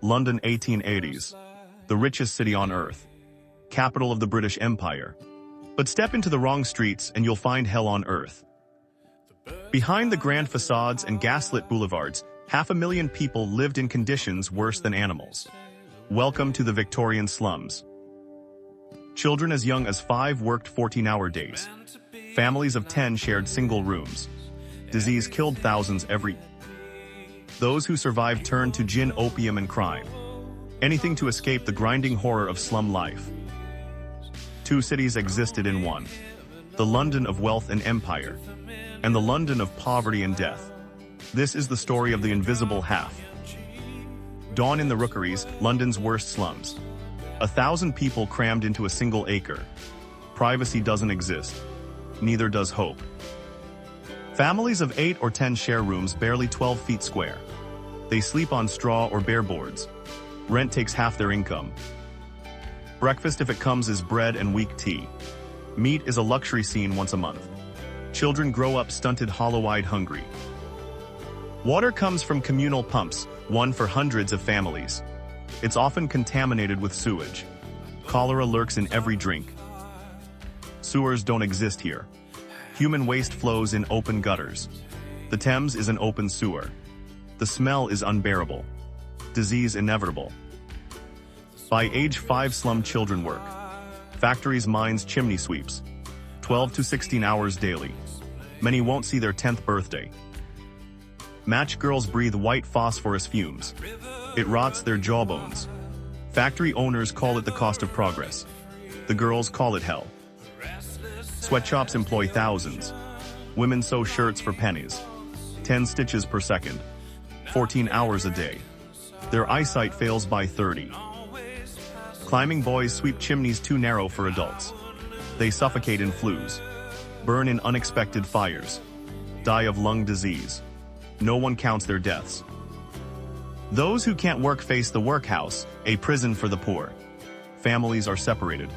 London 1880s. The richest city on earth. Capital of the British Empire. But step into the wrong streets and you'll find hell on earth. Behind the grand facades and gaslit boulevards, 500,000 people lived in conditions worse than animals. Welcome to the Victorian slums. Children as young as 5 worked 14-hour days. Families of 10 shared single rooms. Disease killed thousands every year. Those who survived turned to gin, opium, and crime. Anything to escape the grinding horror of slum life. 2 cities existed in one. The London of wealth and empire, and the London of poverty and death. This is the story of the invisible half. Dawn in the rookeries, London's worst slums. 1,000 people crammed into a single acre. Privacy doesn't exist. Neither does hope. Families of 8 or 10 share rooms barely 12 feet square. They sleep on straw or bare boards. Rent takes half their income. Breakfast, if it comes, is bread and weak tea. Meat is a luxury seen once a month. Children grow up stunted, hollow-eyed, hungry. Water comes from communal pumps, one for hundreds of families. It's often contaminated with sewage. Cholera lurks in every drink. Sewers don't exist here. Human waste flows in open gutters. The Thames is an open sewer. The smell is unbearable. Disease inevitable. By age 5, slum children work. Factories, mines, chimney sweeps. 12 to 16 hours daily. Many won't see their 10th birthday. Match girls breathe white phosphorus fumes. It rots their jawbones. Factory owners call it the cost of progress. The girls call it hell. Sweatshops employ thousands. Women sew shirts for pennies. 10 stitches per second. 14 hours a day. Their eyesight fails by 30. Climbing boys sweep chimneys too narrow for adults. They suffocate in flues. Burn in unexpected fires. Die of lung disease. No one counts their deaths. Those who can't work face the workhouse, a prison for the poor. Families are separated.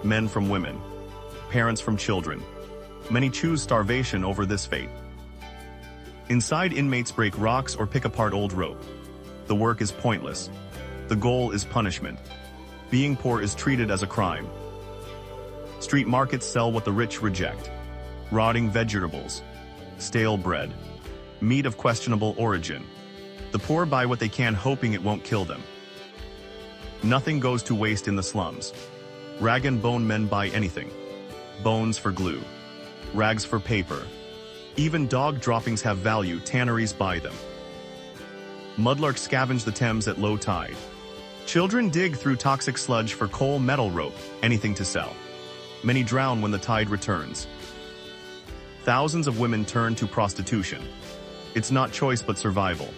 Men from women. Parents from children. Many choose starvation over this fate. Inside, inmates break rocks or pick apart old rope. The work is pointless. The goal is punishment. Being poor is treated as a crime. Street markets sell what the rich reject. Rotting vegetables. Stale bread. Meat of questionable origin. The poor buy what they can, hoping it won't kill them. Nothing goes to waste in the slums. Rag and bone men buy anything. Bones for glue. Rags for paper. Even dog droppings have value, tanneries buy them. Mudlarks scavenge the Thames at low tide. Children dig through toxic sludge for coal, metal, rope, anything to sell. Many drown when the tide returns. Thousands of women turn to prostitution. It's not choice but survival.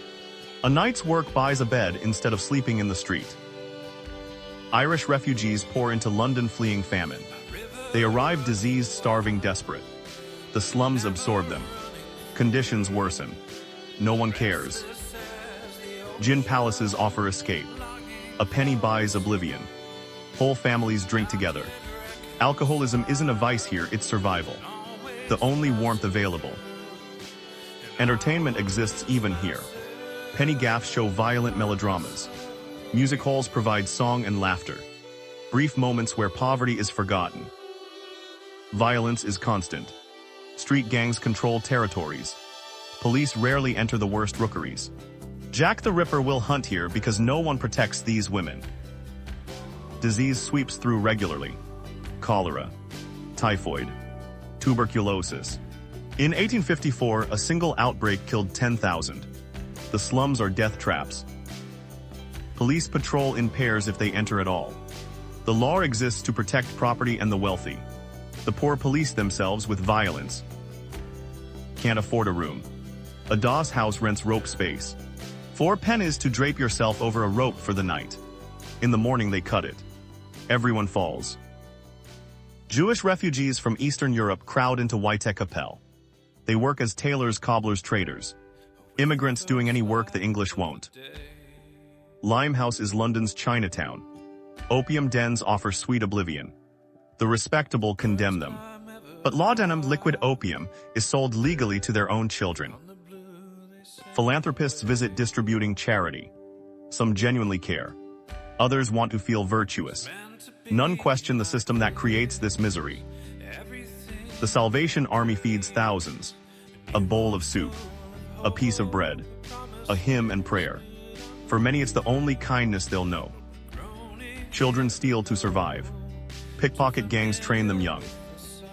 A night's work buys a bed instead of sleeping in the street. Irish refugees pour into London fleeing famine. They arrive diseased, starving, desperate. The slums absorb them. Conditions worsen. No one cares. Gin palaces offer escape. A penny buys oblivion. Whole families drink together. Alcoholism isn't a vice here, it's survival. The only warmth available. Entertainment exists even here. Penny gaffes show violent melodramas. Music halls provide song and laughter. Brief moments where poverty is forgotten. Violence is constant. Street gangs control territories. Police rarely enter the worst rookeries. Jack the Ripper will hunt here because no one protects these women. Disease sweeps through regularly. Cholera. Typhoid. Tuberculosis. In 1854, a single outbreak killed 10,000. The slums are death traps. Police patrol in pairs if they enter at all. The law exists to protect property and the wealthy. The poor police themselves with violence. Can't afford a room. A doss house rents rope space. 4 pennies to drape yourself over a rope for the night. In the morning they cut it. Everyone falls. Jewish refugees from Eastern Europe crowd into High-CTR. They work as tailors, cobblers, traders. Immigrants doing any work the English won't. Limehouse is London's Chinatown. Opium dens offer sweet oblivion. The respectable condemn them. But laudanum, liquid opium, is sold legally to their own children. Philanthropists visit distributing charity. Some genuinely care. Others want to feel virtuous. None question the system that creates this misery. The Salvation Army feeds thousands. A bowl of soup, a piece of bread, a hymn and prayer. For many, it's the only kindness they'll know. Children steal to survive. Pickpocket gangs train them young.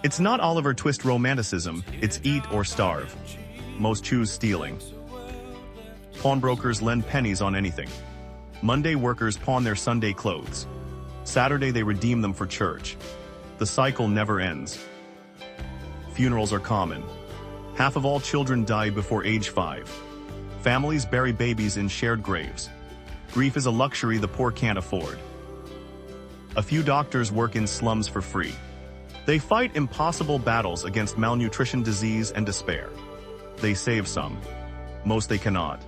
It's not Oliver Twist romanticism, it's eat or starve. Most choose stealing. Pawnbrokers lend pennies on anything. Monday workers pawn their Sunday clothes. Saturday they redeem them for church. The cycle never ends. Funerals are common. Half of all children die before age 5. Families bury babies in shared graves. Grief is a luxury the poor can't afford. A few doctors work in slums for free. They fight impossible battles against malnutrition, disease, and despair. They save some. Most they cannot.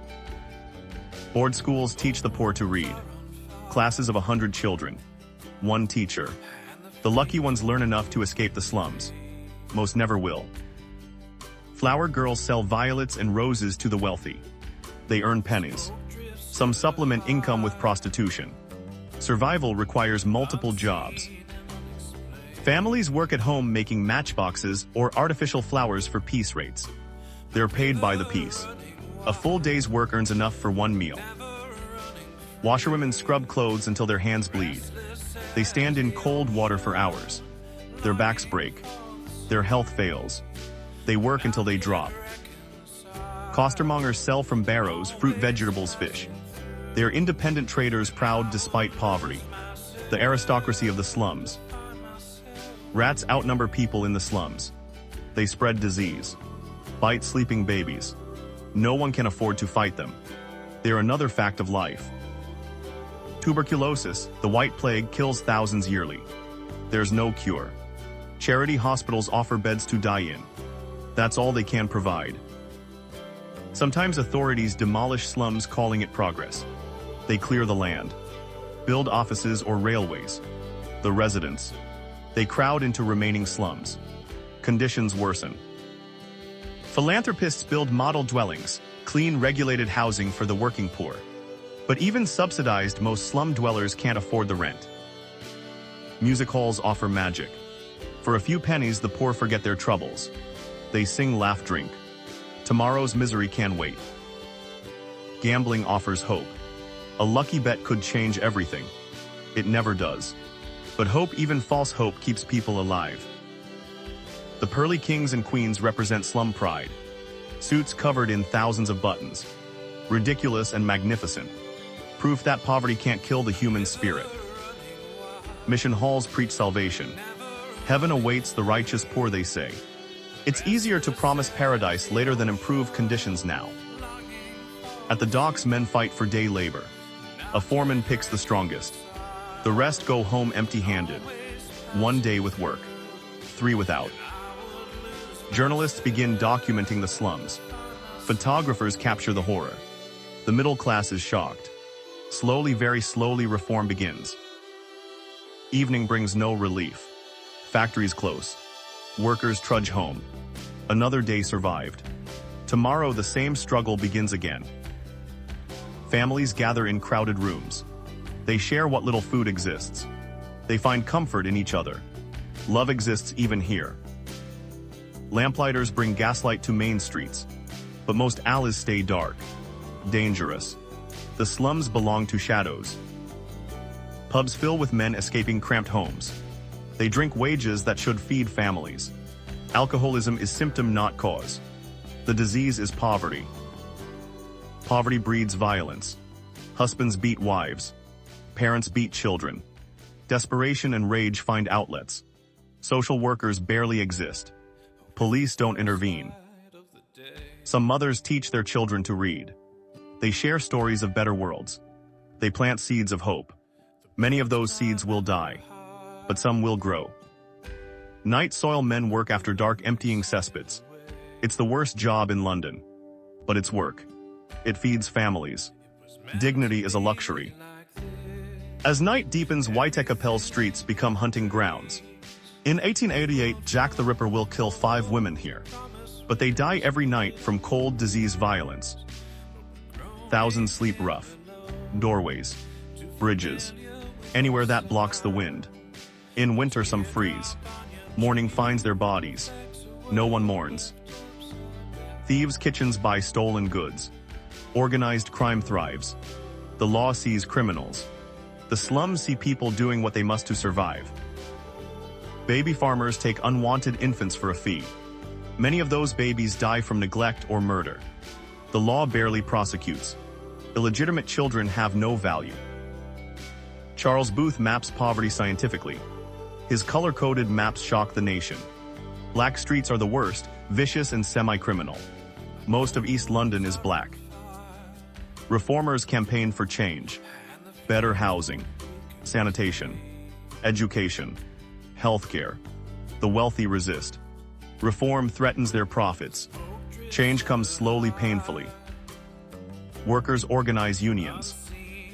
Board schools teach the poor to read. Classes of 100 children. One teacher. The lucky ones learn enough to escape the slums. Most never will. Flower girls sell violets and roses to the wealthy. They earn pennies. Some supplement income with prostitution. Survival requires multiple jobs. Families work at home making matchboxes or artificial flowers for piece rates. They're paid by the piece. A full day's work earns enough for one meal. Washerwomen scrub clothes until their hands bleed. They stand in cold water for hours. Their backs break. Their health fails. They work until they drop. Costermongers sell from barrows fruit, vegetables, fish. They are independent traders, proud despite poverty. The aristocracy of the slums. Rats outnumber people in the slums. They spread disease. Bite sleeping babies. No one can afford to fight them. They are another fact of life. Tuberculosis, the white plague, kills thousands yearly. There's no cure. Charity hospitals offer beds to die in. That's all they can provide. Sometimes authorities demolish slums, calling it progress. They clear the land, build offices or railways. The residents. They crowd into remaining slums. Conditions worsen. Philanthropists build model dwellings, clean, regulated housing for the working poor. But even subsidized, most slum dwellers can't afford the rent. Music halls offer magic. For a few pennies, the poor forget their troubles. They sing, laugh, drink. Tomorrow's misery can wait. Gambling offers hope. A lucky bet could change everything. It never does. But hope, even false hope, keeps people alive. The pearly kings and queens represent slum pride. Suits covered in thousands of buttons. Ridiculous and magnificent. Proof that poverty can't kill the human spirit. Mission halls preach salvation. Heaven awaits the righteous poor, they say. It's easier to promise paradise later than improve conditions now. At the docks, men fight for day labor. A foreman picks the strongest. The rest go home empty-handed. 1 day with work, 3 without. Journalists begin documenting the slums. Photographers capture the horror. The middle class is shocked. Slowly, very slowly, reform begins. Evening brings no relief. Factories close. Workers trudge home. Another day survived. Tomorrow the same struggle begins again. Families gather in crowded rooms. They share what little food exists. They find comfort in each other. Love exists even here. Lamplighters bring gaslight to main streets. But most alleys stay dark. Dangerous. The slums belong to shadows. Pubs fill with men escaping cramped homes. They drink wages that should feed families. Alcoholism is symptom, not cause. The disease is poverty. Poverty breeds violence. Husbands beat wives. Parents beat children. Desperation and rage find outlets. Social workers barely exist. Police don't intervene. Some mothers teach their children to read. They share stories of better worlds. They plant seeds of hope. Many of those seeds will die, but some will grow. Night soil men work after dark, emptying cesspits. It's the worst job in London, but it's work. It feeds families. Dignity is a luxury. As night deepens, Whitechapel's streets become hunting grounds. In 1888, Jack the Ripper will kill 5 women here. But they die every night from cold, disease, violence. Thousands sleep rough. doorways, bridges, anywhere that blocks the wind. In winter some freeze. Morning finds their bodies. No one mourns. Thieves' kitchens buy stolen goods. Organized crime thrives. The law sees criminals. The slums see people doing what they must to survive. Baby farmers take unwanted infants for a fee. Many of those babies die from neglect or murder. The law barely prosecutes. Illegitimate children have no value. Charles Booth maps poverty scientifically. His color-coded maps shock the nation. Black streets are the worst, vicious and semi-criminal. Most of East London is black. Reformers campaign for change. Better housing, sanitation, education, healthcare. The wealthy resist. Reform threatens their profits. Change comes slowly, painfully. Workers organize unions.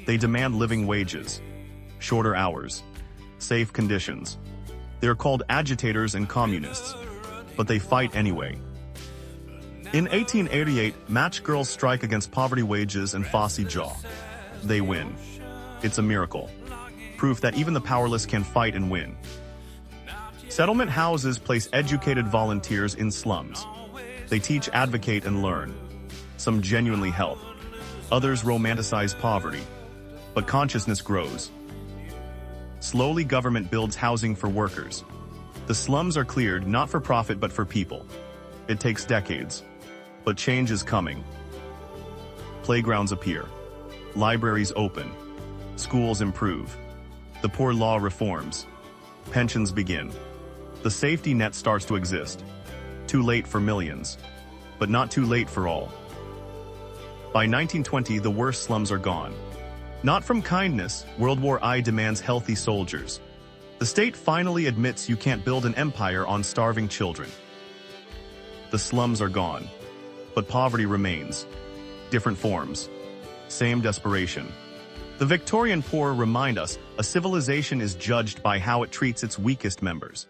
They demand living wages, shorter hours, safe conditions. They're called agitators and communists, but they fight anyway. In 1888, match girls strike against poverty wages and Fosse jaw. They win. It's a miracle. Proof that even the powerless can fight and win. Settlement houses place educated volunteers in slums. They teach, advocate, and learn. Some genuinely help. Others romanticize poverty. But consciousness grows. Slowly, government builds housing for workers. The slums are cleared not for profit but for people. It takes decades. But change is coming. Playgrounds appear. Libraries open. Schools improve. The poor law reforms. Pensions begin. The safety net starts to exist. Too late for millions, but not too late for all. By 1920, the worst slums are gone. Not from kindness, World War I demands healthy soldiers. The state finally admits you can't build an empire on starving children. The slums are gone, but poverty remains. Different forms. Same desperation. The Victorian poor remind us a civilization is judged by how it treats its weakest members.